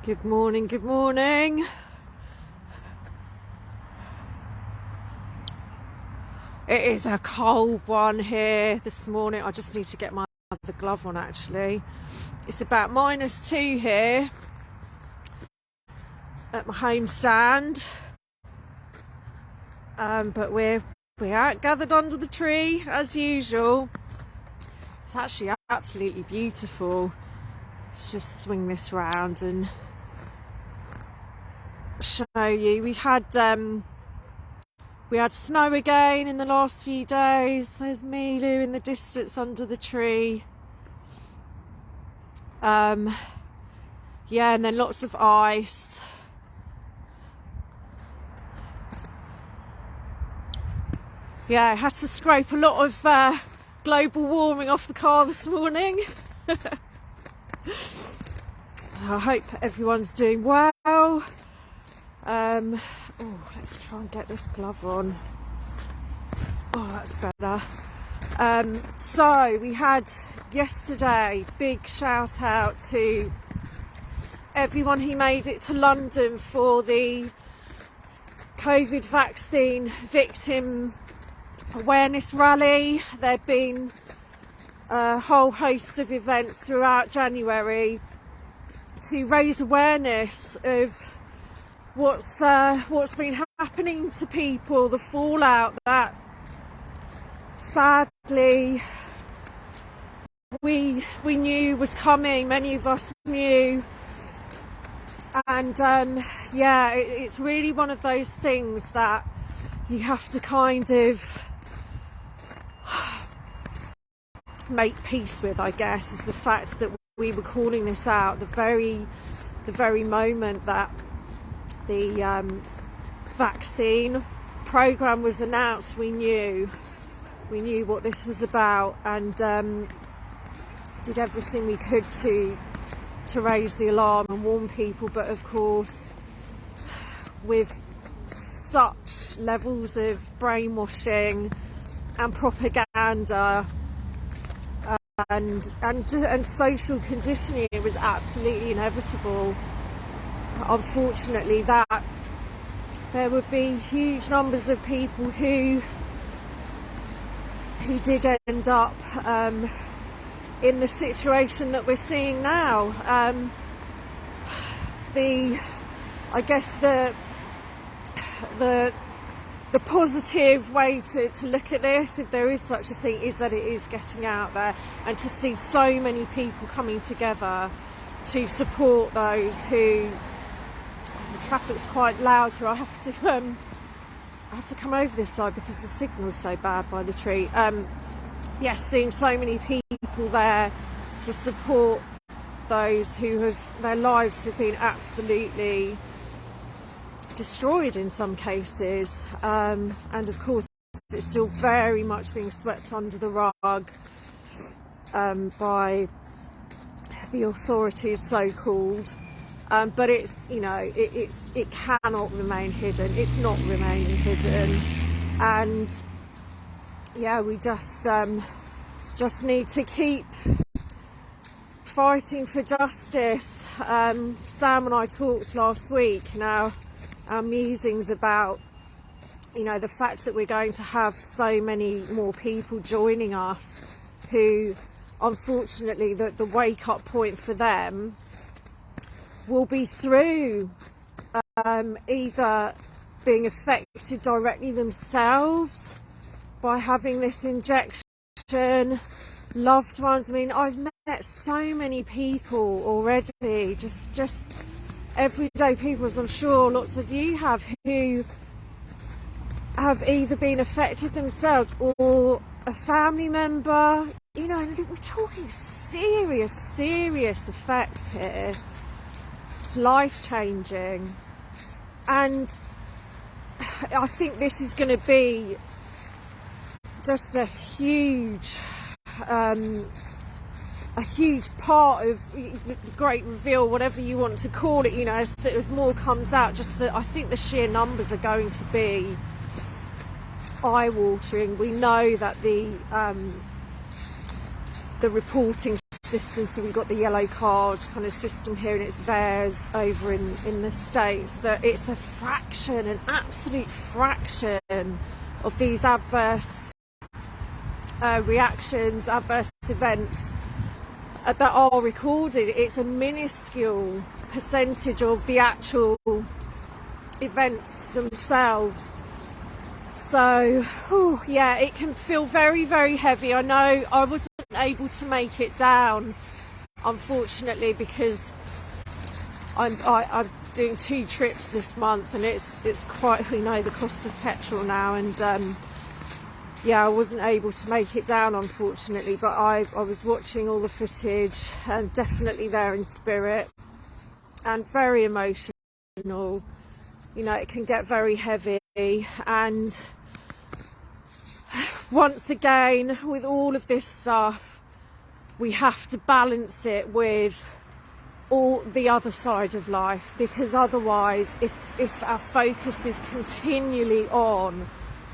Good morning, good morning. It is a cold one here this morning. I just need to get my other glove on actually. It's about -2 here at my home stand. But we're out gathered under the tree as usual. It's actually absolutely beautiful. Let's just swing this round and show you. We had snow again in the last few days. There's Milu in the distance under the tree. Yeah, and then lots of ice. Yeah, I had to scrape a lot of global warming off the car this morning. I hope everyone's doing well. Oh, let's try and get this glove on. Oh, that's better. So we had yesterday, big shout out to everyone who made it to London for the COVID vaccine victim awareness rally. There have been a whole host of events throughout January to raise awareness of what's been happening to people, the fallout that sadly we knew was coming. Many of us knew, and yeah, it's really one of those things that you have to kind of make peace with, I guess, is the fact that we were calling this out the very moment that the vaccine program was announced. We knew what this was about, and did everything we could to raise the alarm and warn people. But of course, with such levels of brainwashing and propaganda and social conditioning, it was absolutely inevitable, unfortunately, that there would be huge numbers of people who did end up in the situation that we're seeing now. I guess the positive way to look at this, if there is such a thing, is that it is getting out there, and to see so many people coming together to support those who... The traffic's quite loud here. I have to come over this side because the signal's so bad by the tree. Yes, seeing so many people there to support those who have, their lives have been absolutely destroyed in some cases, and of course it's still very much being swept under the rug by the authorities, so-called. But it's, you know, it cannot remain hidden. It's not remaining hidden, and yeah, we just need to keep fighting for justice. Sam and I talked last week, our musings about, you know, the fact that we're going to have so many more people joining us who, unfortunately, the wake-up point for them will be through either being affected directly themselves by having this injection, loved ones. I mean, I've met so many people already, just everyday people, as I'm sure lots of you have, who have either been affected themselves or a family member. You know, we're talking serious effects here. Life-changing, and I think this is going to be just a huge part of the great reveal, whatever you want to call it. You know, as more comes out, just that I think the sheer numbers are going to be eye-watering. We know that the reporting system. So we've got the yellow card kind of system here, and it's theirs over in the States, that it's a fraction, an absolute fraction of these adverse reactions, adverse events that are recorded. It's a minuscule percentage of the actual events themselves. So yeah, it can feel very, very heavy. I know I wasn't able to make it down, unfortunately, because I'm doing 2 trips this month, and it's quite, we know, the cost of petrol now, and yeah, I wasn't able to make it down, unfortunately, but I was watching all the footage, and definitely there in spirit, and very emotional. You know, it can get very heavy, and once again, with all of this stuff, we have to balance it with all the other side of life, because otherwise, if our focus is continually on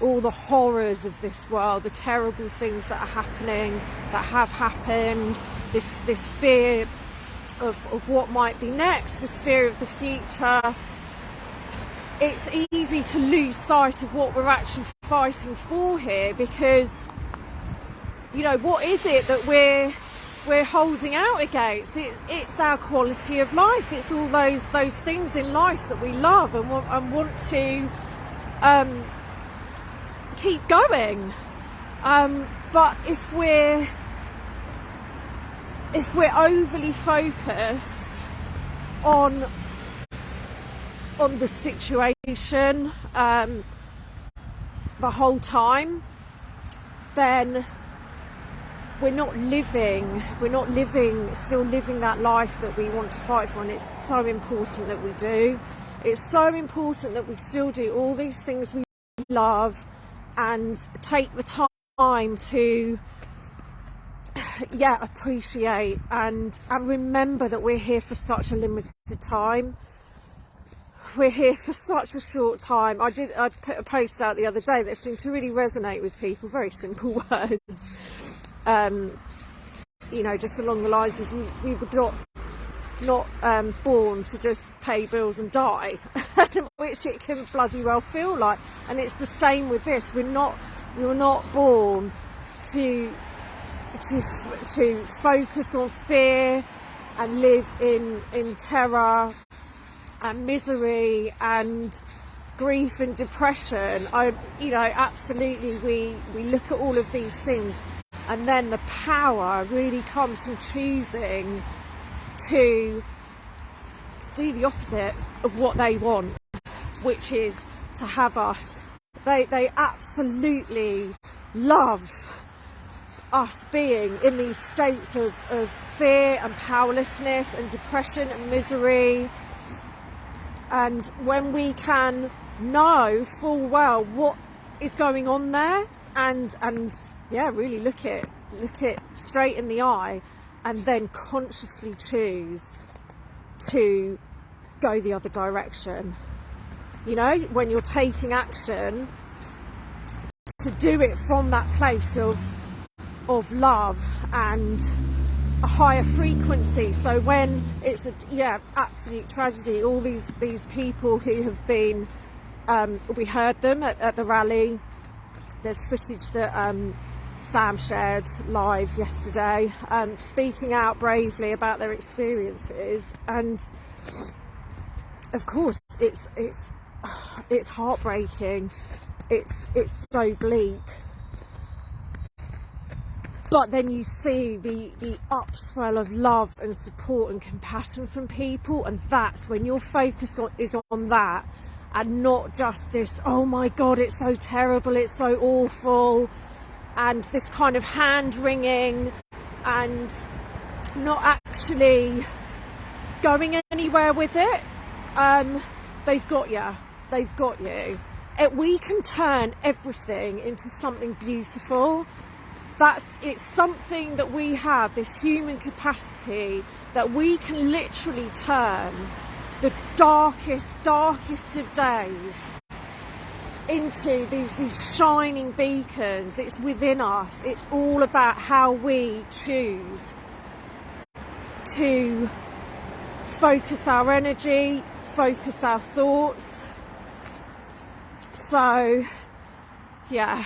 all the horrors of this world, the terrible things that are happening, that have happened, this fear of what might be next, this fear of the future, it's easy to lose sight of what we're actually fighting for here, because, you know, what is it that we're holding out against? It's our quality of life. It's all those things in life that we love and want to keep going. But if we're overly focused on the situation the whole time, then we're not living that life that we want to fight for. And it's so important that we do. It's so important that we still do all these things we love, and take the time to appreciate and remember that we're here for such a limited time. We're here for such a short time. I put a post out the other day that seemed to really resonate with people. Very simple words. You know, just along the lines of we were not born to just pay bills and die, which it can bloody well feel like. And it's the same with this. We were not born to focus on fear and live in terror and misery and grief and depression. Absolutely, we look at all of these things, and then the power really comes from choosing to do the opposite of what they want, which is to have us. They absolutely love us being in these states of fear and powerlessness and depression and misery. And when we can know full well what is going on there, and really look it straight in the eye, and then consciously choose to go the other direction. You know, when you're taking action, to do it from that place of love and a higher frequency. So when it's absolute tragedy, all these people who have been, we heard them at the rally. There's footage that Sam shared live yesterday, speaking out bravely about their experiences, and of course it's heartbreaking. It's so bleak. But then you see the upswell of love and support and compassion from people, and that's when your focus is on that, and not just this, oh my God, it's so terrible, it's so awful, and this kind of hand wringing, and not actually going anywhere with it. They've got you. We can turn everything into something beautiful. It's something that we have, this human capacity, that we can literally turn the darkest of days into these shining beacons. It's within us. It's all about how we choose to focus our energy, focus our thoughts. So yeah,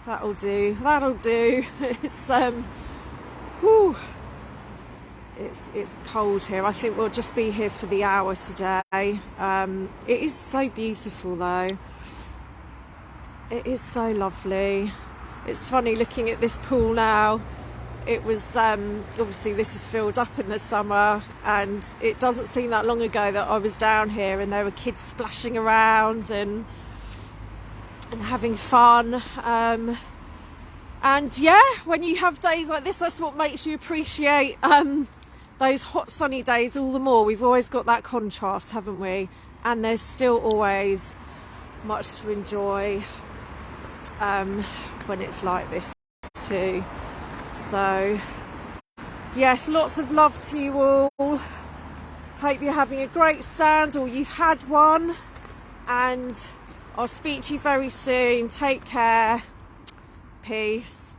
that'll do. It's cold here. I think we'll just be here for the hour today. It is so beautiful though. It is so lovely. It's funny looking at this pool now. It was obviously this is filled up in the summer, and it doesn't seem that long ago that I was down here and there were kids splashing around and having fun. And yeah, when you have days like this, that's what makes you appreciate those hot sunny days all the more. We've always got that contrast, haven't we? And there's still always much to enjoy when it's like this too. So yes, lots of love to you all. Hope you're having a great stand, or you've had one, and I'll speak to you very soon. Take care. Peace.